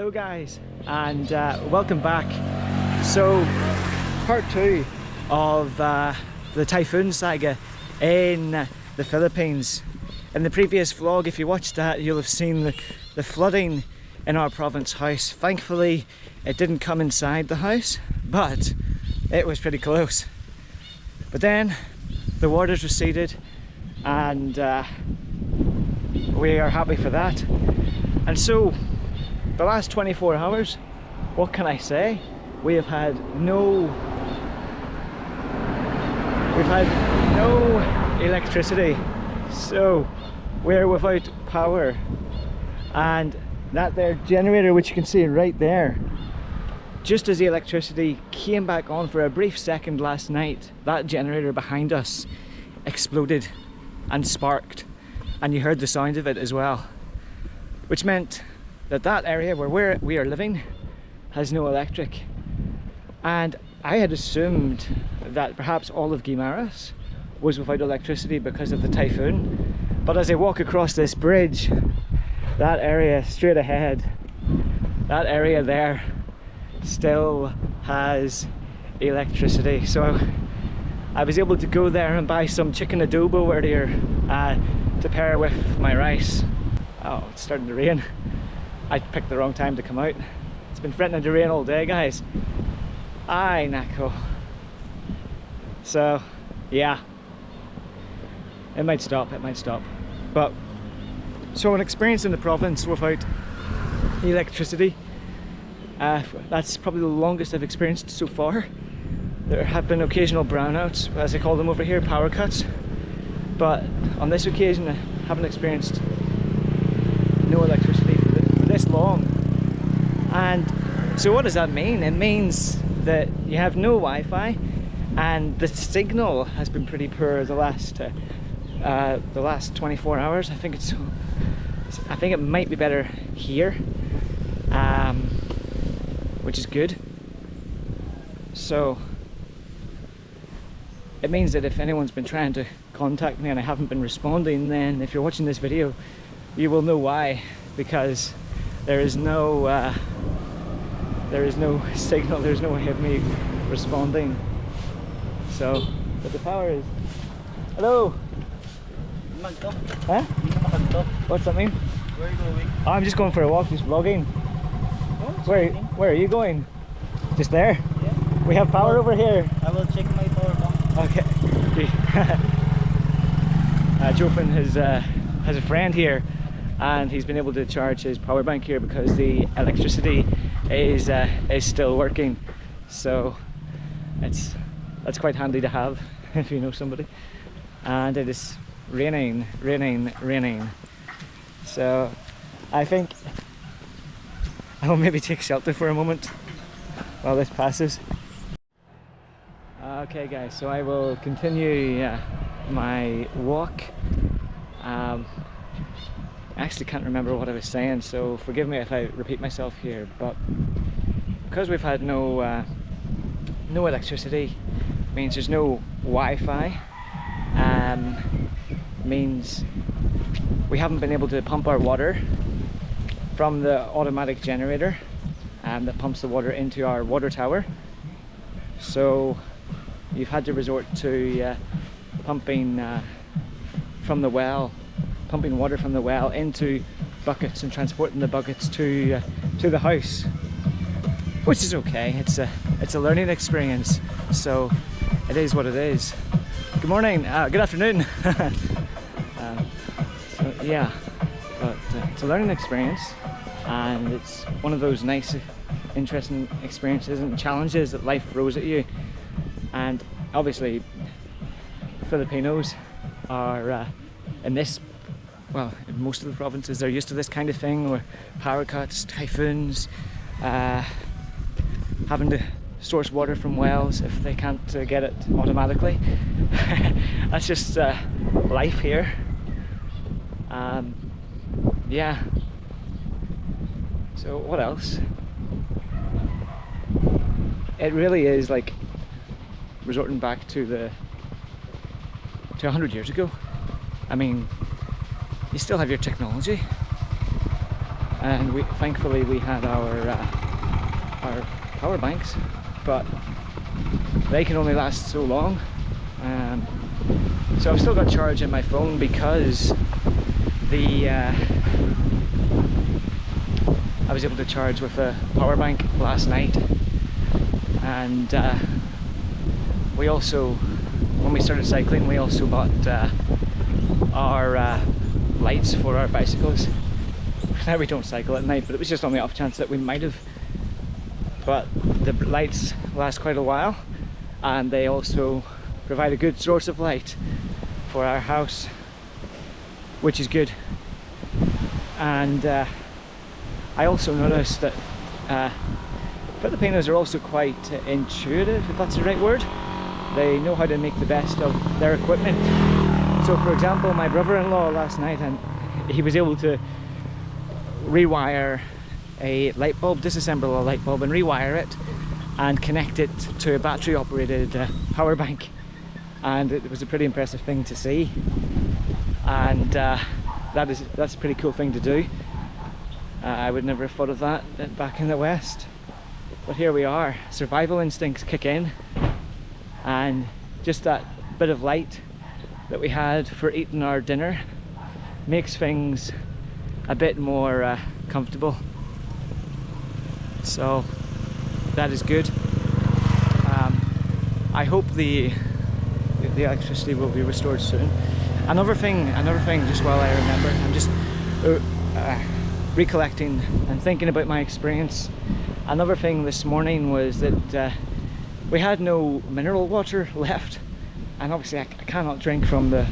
Hello guys, and welcome back. So part 2 of the Typhoon Saga in the Philippines. In the previous vlog, if you watched that, you'll have seen the flooding in our province house. Thankfully it didn't come inside the house, but it was pretty close. But then the waters receded, and we are happy for that. And so the last 24 hours, what can I say? We've had no electricity. So we're without power. And that there generator, which you can see right there, just as the electricity came back on for a brief second last night, that generator behind us exploded and sparked, and you heard the sound of it as well, which meant that that area where we are living has no electric. And I had assumed that perhaps all of Guimaras was without electricity because of the typhoon, but as I walk across this bridge, that area straight ahead, that area there still has electricity. So I was able to go there and buy some chicken adobo earlier to pair with my rice. Oh, it's starting to rain. I picked the wrong time to come out. It's been threatening to rain all day, guys. Aye, Nako. So, yeah. It might stop, But, so an experience in the province without electricity. That's probably the longest I've experienced so far. There have been occasional brownouts, as I call them over here, power cuts. But on this occasion, I haven't experienced no electricity for this long. And so what does that mean? It means that you have no Wi-Fi, and the signal has been pretty poor the last 24 hours. I think it might be better here, which is good. So it means that if anyone's been trying to contact me and I haven't been responding, then if you're watching this video, you will know why, because there is no signal, there's no way of me responding. So, but the power is... Hello! Huh? What's that mean? Where are you going? Oh, I'm just going for a walk, just vlogging. Oh, Where are you going? Just there? Yeah. We have power over here. I will check my power bank. Okay. Jofin has a friend here, and he's been able to charge his power bank here because the electricity is still working. So that's quite handy to have if you know somebody. And it is raining. So I think I will maybe take shelter for a moment while this passes. Okay guys, so I will continue my walk. I actually can't remember what I was saying, so forgive me if I repeat myself here, but because we've had no electricity, means there's no Wi-Fi, means we haven't been able to pump our water from the automatic generator that pumps the water into our water tower. So you've had to resort to pumping from the well, pumping water from the well into buckets and transporting the buckets to the house, which is okay. It's a learning experience, so it is what it is. Good morning, good afternoon. So yeah, but it's a learning experience, and it's one of those nice, interesting experiences and challenges that life throws at you. And obviously Filipinos are in this, well, in most of the provinces, they're used to this kind of thing, where power cuts, typhoons, having to source water from wells if they can't get it automatically. That's just life here. Yeah. So what else? It really is like resorting back to 100 years ago. I mean, you still have your technology, and thankfully we had our power banks, but they can only last so long. So I've still got charge in my phone because I was able to charge with a power bank last night, and we also, when we started cycling, we also bought our lights for our bicycles. Now we don't cycle at night, but it was just on the off chance that we might have. But the lights last quite a while, and they also provide a good source of light for our house, which is good. And I also noticed that Filipinos are also quite intuitive, if that's the right word. They know how to make the best of their equipment. So for example, my brother-in-law last night, and he was able to rewire a light bulb, disassemble a light bulb and rewire it and connect it to a battery operated power bank, and it was a pretty impressive thing to see, and that's a pretty cool thing to do. I would never have thought of that back in the West, but here we are. Survival instincts kick in, and just that bit of light that we had for eating our dinner makes things a bit more comfortable. So that is good. I hope the electricity will be restored soon. Another thing, just while I remember, I'm just recollecting and thinking about my experience. Another thing this morning was that we had no mineral water left, and obviously I cannot drink from the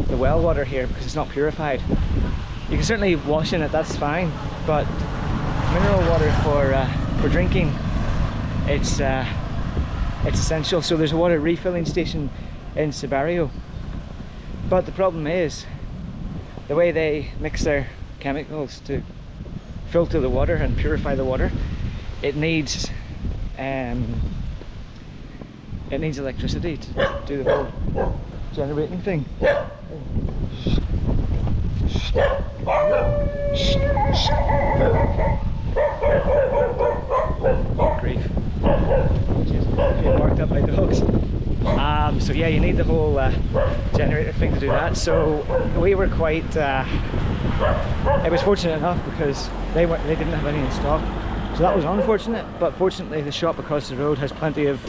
well water here because it's not purified. You can certainly wash in it, that's fine, but mineral water for drinking, it's essential. So there's a water refilling station in Sabario, but the problem is the way they mix their chemicals to filter the water and purify the water, it needs electricity to do the whole generating thing. Grief. Just being barked up by dogs. So yeah, you need the whole generator thing to do that. So we were quite. It was fortunate enough because they didn't have any in stock. So that was unfortunate, but fortunately the shop across the road has plenty of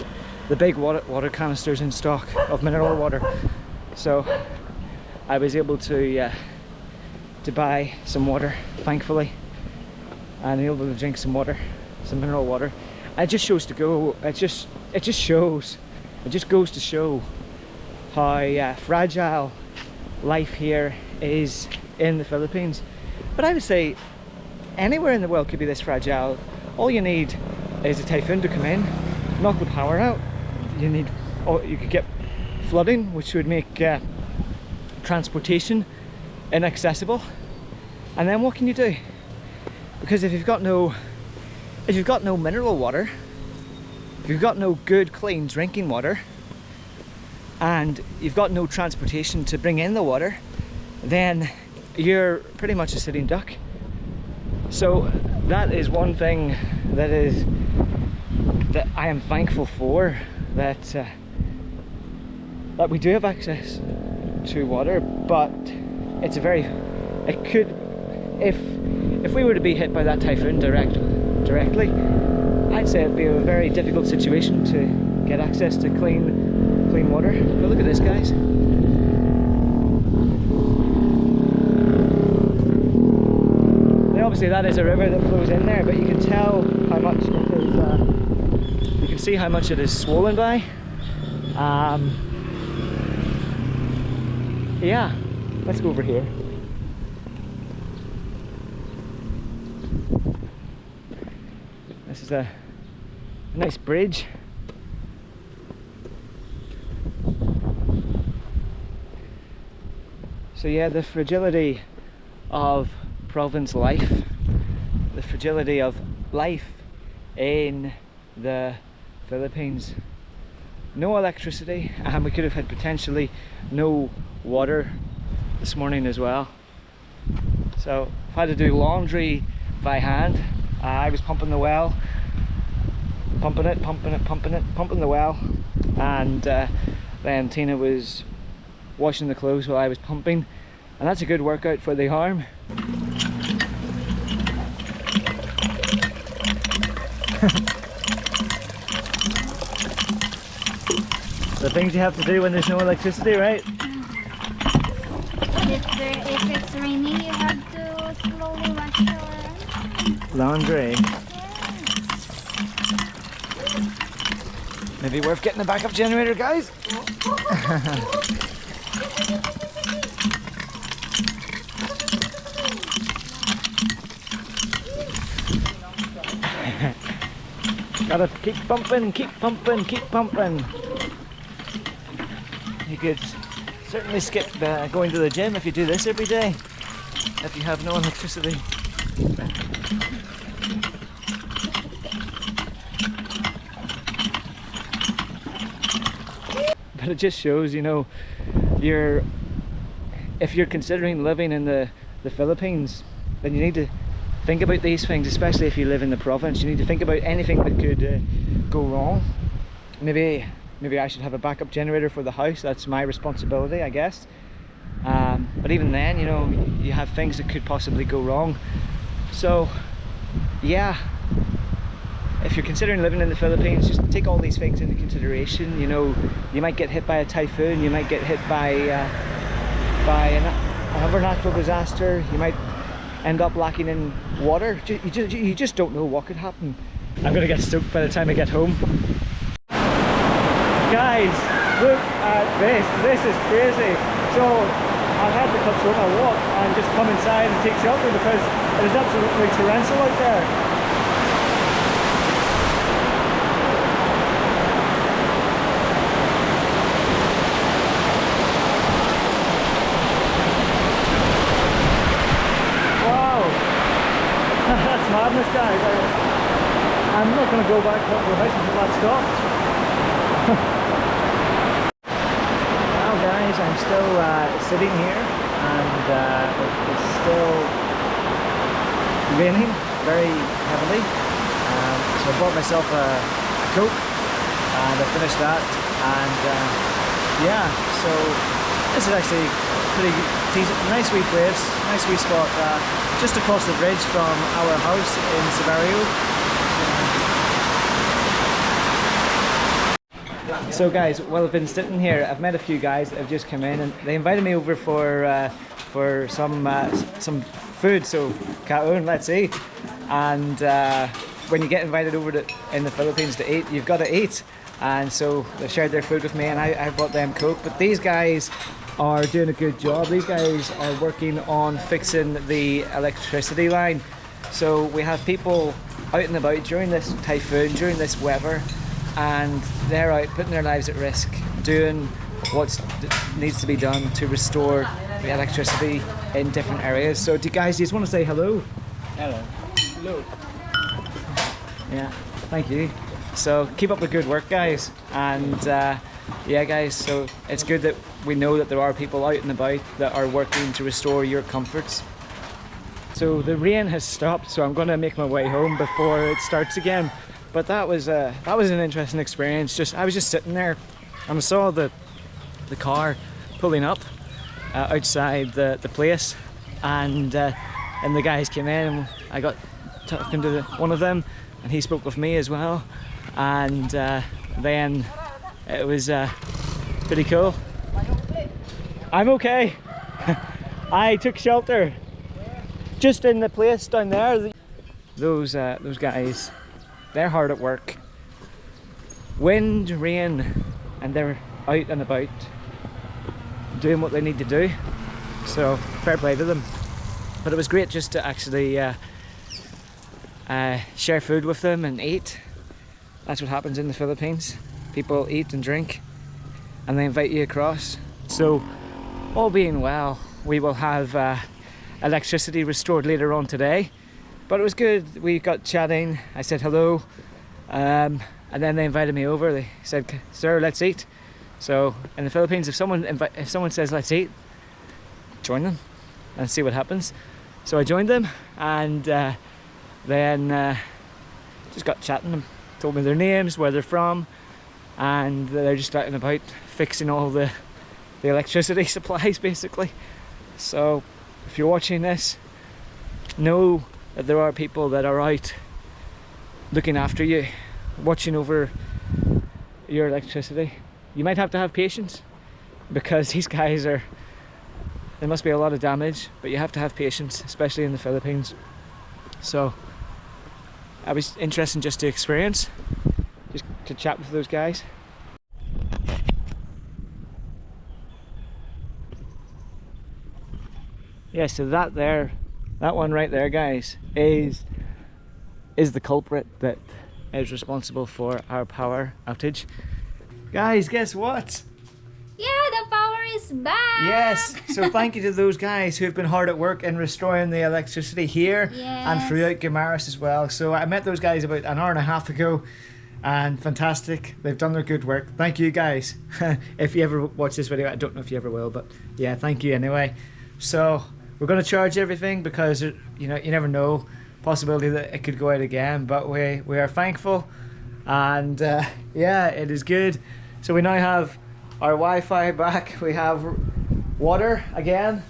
the big water canisters in stock of mineral water. So I was able to buy some water, thankfully, and able to drink some water, some mineral water. And it just shows to go. It just goes to show how fragile life here is in the Philippines. But I would say anywhere in the world could be this fragile. All you need is a typhoon to come in, knock the power out. You could get flooding, which would make transportation inaccessible. And then what can you do? Because if you've got no mineral water, if you've got no good clean drinking water, and you've got no transportation to bring in the water, then you're pretty much a sitting duck. So that is one thing that I am thankful for, that we do have access to water. But if we were to be hit by that typhoon directly, I'd say it'd be a very difficult situation to get access to clean water. But look at this, guys. Now, obviously that is a river that flows in there, but you can tell how much it is, you can see how much it is swollen by. Yeah, let's go over here. This is a nice bridge. So yeah, the fragility of province life, the fragility of life in the Philippines. No electricity, and we could have had potentially no water this morning as well. So I've had to do laundry by hand. I was pumping the well, pumping the well, and then Tina was washing the clothes while I was pumping, and that's a good workout for the arm. The things you have to do when there's no electricity, right? If it's rainy, you have to slowly wash your Laundry. Maybe worth getting a backup generator, guys. Gotta keep pumping, keep pumping, keep pumping. You could certainly skip going to the gym if you do this every day, if you have no electricity. But it just shows, you know, if you're considering living in the Philippines, then you need to think about these things, especially if you live in the province. You need to think about anything that could go wrong. Maybe I should have a backup generator for the house. That's my responsibility, I guess. But even then, you know, you have things that could possibly go wrong. So yeah, if you're considering living in the Philippines, just take all these things into consideration. You know, you might get hit by a typhoon, you might get hit by another natural disaster, you might end up lacking in water. You just don't know what could happen. I'm gonna get soaked by the time I get home. Guys, look at this. This is crazy. So I've had to cut short my walk and just come inside and take shelter because it is absolutely torrential out there. Wow, that's madness, guys. I'm not going to go back up to the house until that stops. Well guys, I'm still sitting here and it's still raining very heavily, so I bought myself a Coke and I finished that, and yeah, so this is actually pretty decent, nice wee place, nice wee spot just across the bridge from our house in Severio. So guys, while I've been sitting here, I've met a few guys that have just come in and they invited me over for some food, so kaon, let's eat. And when you get invited over in the Philippines to eat, you've got to eat. And so they shared their food with me and I bought them Coke. But these guys are doing a good job. These guys are working on fixing the electricity line. So we have people out and about during this typhoon, during this weather, and they're out putting their lives at risk, doing what needs to be done to restore the electricity in different areas. So do you guys just want to say hello? Hello. Hello. Yeah, thank you. So keep up the good work, guys, and yeah guys, so it's good that we know that there are people out and about that are working to restore your comforts. So the rain has stopped, so I'm going to make my way home before it starts again. But that was an interesting experience. I was just sitting there and I saw the car pulling up outside the place, and the guys came in and I got talking to one of them and he spoke with me as well, and then it was pretty cool. I'm okay. I took shelter just in the place down there. Those guys, they're hard at work. Wind, rain, and they're out and about doing what they need to do. So fair play to them. But it was great just to actually share food with them and eat. That's what happens in the Philippines. People eat and drink and they invite you across. So all being well, we will have electricity restored later on today. But it was good. We got chatting, I said hello, and then they invited me over. They said, sir, let's eat. So in the Philippines, if someone says let's eat, join them and see what happens. So I joined them, and then just got chatting to them, told me their names, where they're from, and they're just out and about fixing all the electricity supplies basically. So if you're watching this, know that there are people that are out looking after you, watching over your electricity. You might have to have patience because these guys there must be a lot of damage, but you have to have patience, especially in the Philippines. So I was interested just to experience, just to chat with those guys. Yeah, so that one right there, guys, is the culprit that is responsible for our power outage. Guys, guess what? Yeah, the power is back. Yes, so thank you to those guys who've been hard at work in restoring the electricity here and Yes. throughout Guimaras as well. So I met those guys about an hour and a half ago, and fantastic. They've done their good work. Thank you guys. If you ever watch this video, I don't know if you ever will, but yeah, thank you anyway. So we're going to charge everything because you never know, possibility that it could go out again, but we are thankful, and yeah, it is good. So we now have our Wi-Fi back, we have water again.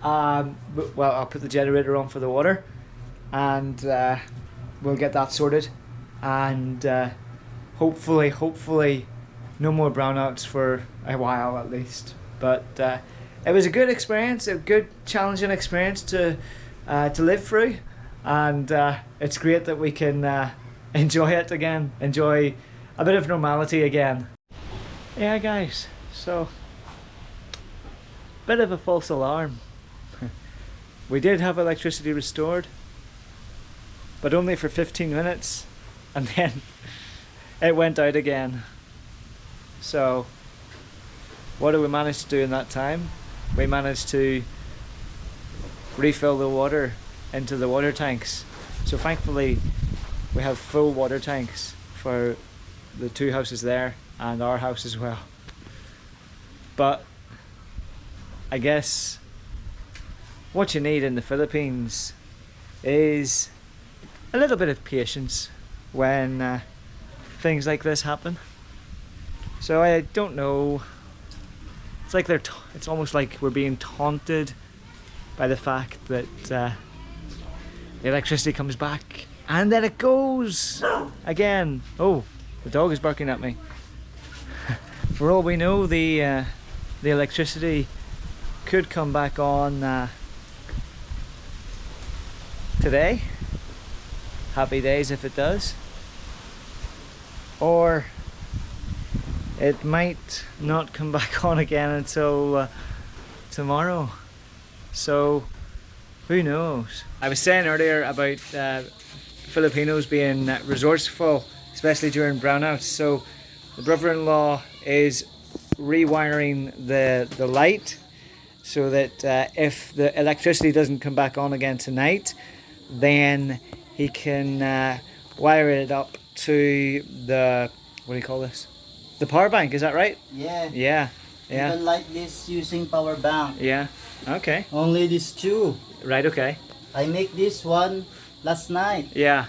Well, I'll put the generator on for the water, and we'll get that sorted, and hopefully no more brownouts for a while at least. But it was a good experience, a good challenging experience to live through, and it's great that we can enjoy it again, enjoy a bit of normality again. Yeah guys, so bit of a false alarm. We did have electricity restored, but only for 15 minutes, and then it went out again. So what did we manage to do in that time? We managed to refill the water into the water tanks. So thankfully we have full water tanks for the two houses there and our house as well. But I guess what you need in the Philippines is a little bit of patience when things like this happen. So I don't know, it's like it's almost like we're being taunted by the fact that the electricity comes back and then it goes again. Oh, the dog is barking at me. For all we know, the electricity could come back on today. Happy days if it does. Or it might not come back on again until tomorrow. So who knows? I was saying earlier about Filipinos being resourceful, especially during brownouts. So the brother-in-law is rewiring the light so that if the electricity doesn't come back on again tonight, then he can wire it up to the, what do you call this? The power bank, is that right? Yeah. Yeah. You Yeah. can light this using power bank. Yeah. Okay. Only these two. Right, okay. I make this one last night. Yeah.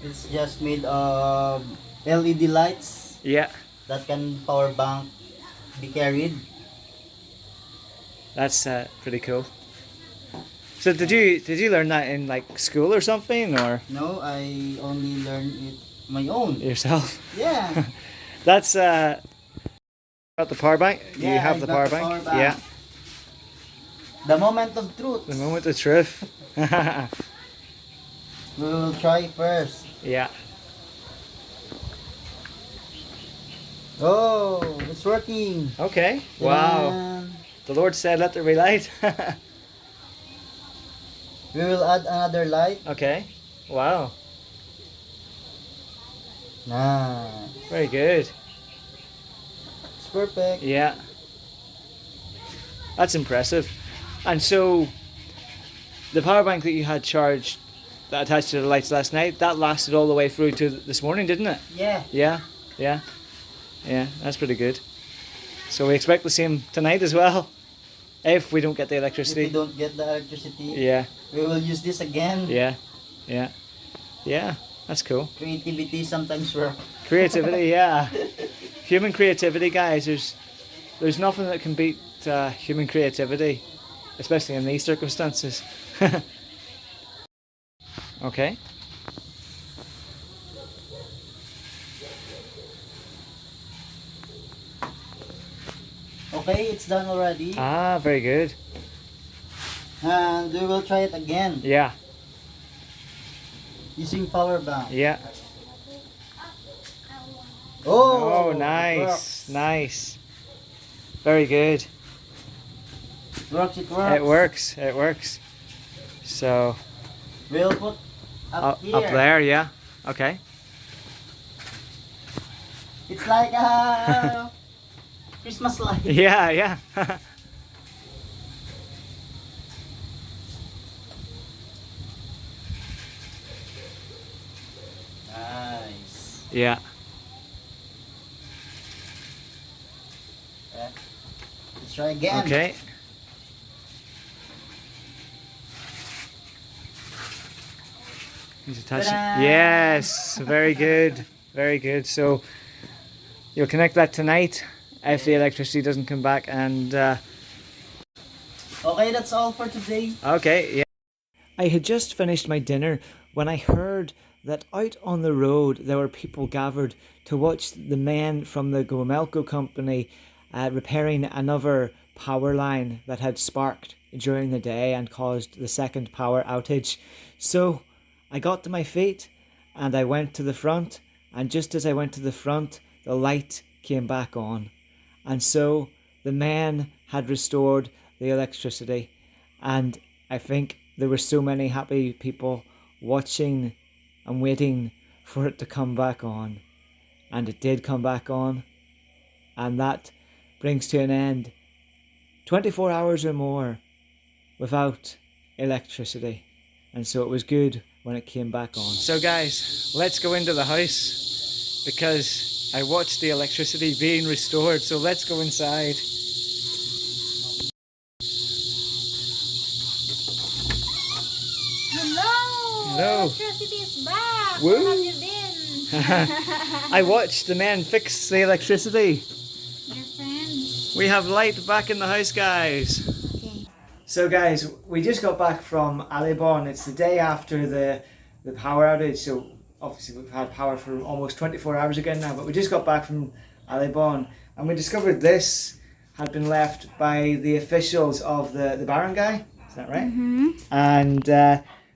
It's just made of LED lights Yeah. that can power bank be carried. That's pretty cool. So did you learn that in like school or something, or No, I only learned it my own. yourself? Yeah. That's got the power bank. Yeah, You have I the got power the bank. power bank. Yeah. The moment of truth. The moment of truth. We will try first. Yeah. Oh, it's working. Okay. Wow. Then The Lord said, "Let there be light." we will add another light. Okay. Wow. Nah, Very good. it's perfect. Yeah. That's impressive. And so, the power bank that you had charged, that attached to the lights last night, that lasted all the way through to this morning, didn't it? Yeah. Yeah. Yeah. Yeah. That's pretty good. So we expect the same tonight as well, if we don't get the If we electricity. don't get the electricity, Yeah. we will use this again. Yeah. Yeah. Yeah, that's cool. Creativity sometimes work. Creativity, yeah. Human creativity, guys. There's nothing that can beat human creativity, especially in these circumstances. Okay. Okay, it's done already. Ah, very good. And we will try it again Yeah, using power bank. yeah. Oh, Oh, nice, nice. Very good. It works, it works. It works, it works. So, We'll put up here. up there, yeah. Okay. It's like a Christmas light. Yeah, yeah. Nice. Yeah. Okay. Let's try again. Okay. Need to touch it. Ta-da! Yes, very good, very good. So you'll connect that tonight if the electricity doesn't come back. And Okay, that's all for today. okay, yeah. I had just finished my dinner when I heard that out on the road there were people gathered to watch the men from the Guimaras company repairing another power line that had sparked during the day and caused the second power outage. So I got to my feet and I went to the front, and just as I went to the front, the light came back on. And so the men had restored the electricity, and I think there were so many happy people watching and waiting for it to come back on. And it did come back on, and that brings to an end 24 hours or more without electricity. And so it was good when it came back on. So guys, let's go into the house because I watched the electricity being restored. So let's go inside. Hello! Hello. Electricity is back! Woo. Where have you been? I watched the men fix the electricity. Your friends. We have light back in the house, guys. Okay. So guys, we just got back from Alibon. It's the day after the power outage, so obviously we've had power for almost 24 hours again now, but we just got back from Alibon and we discovered this had been left by the officials of the barangay, is that right? Mm-hmm. And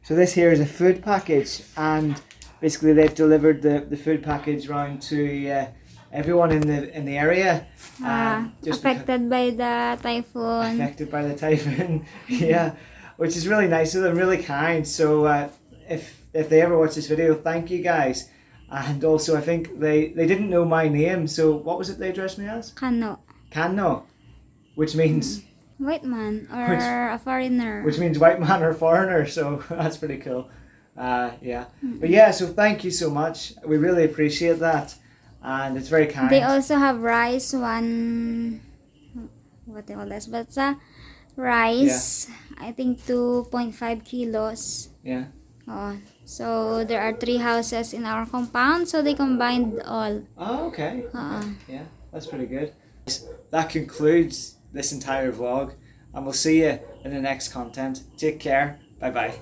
so this here is a food package, and basically they've delivered the food package round to everyone in the area. Just Affected by the typhoon. affected by the typhoon. Yeah, which is really nice of them, really kind. So if they ever watch this video, thank you guys. And also I think they didn't know my name, so what was it they addressed me as? Kano. Kano, which means White man or a foreigner. which means white man or foreigner, so that's pretty cool. Yeah, but yeah, so thank you so much, we really appreciate that, and it's very kind. They also have rice, what they call this, but rice, I think 2.5 kilos. Yeah. Oh, so there are 3 houses in our compound, so they combined all. Oh, okay. Uh-uh. Yeah, that's pretty good. That concludes this entire vlog, and we'll see you in the next content. Take care. Bye bye.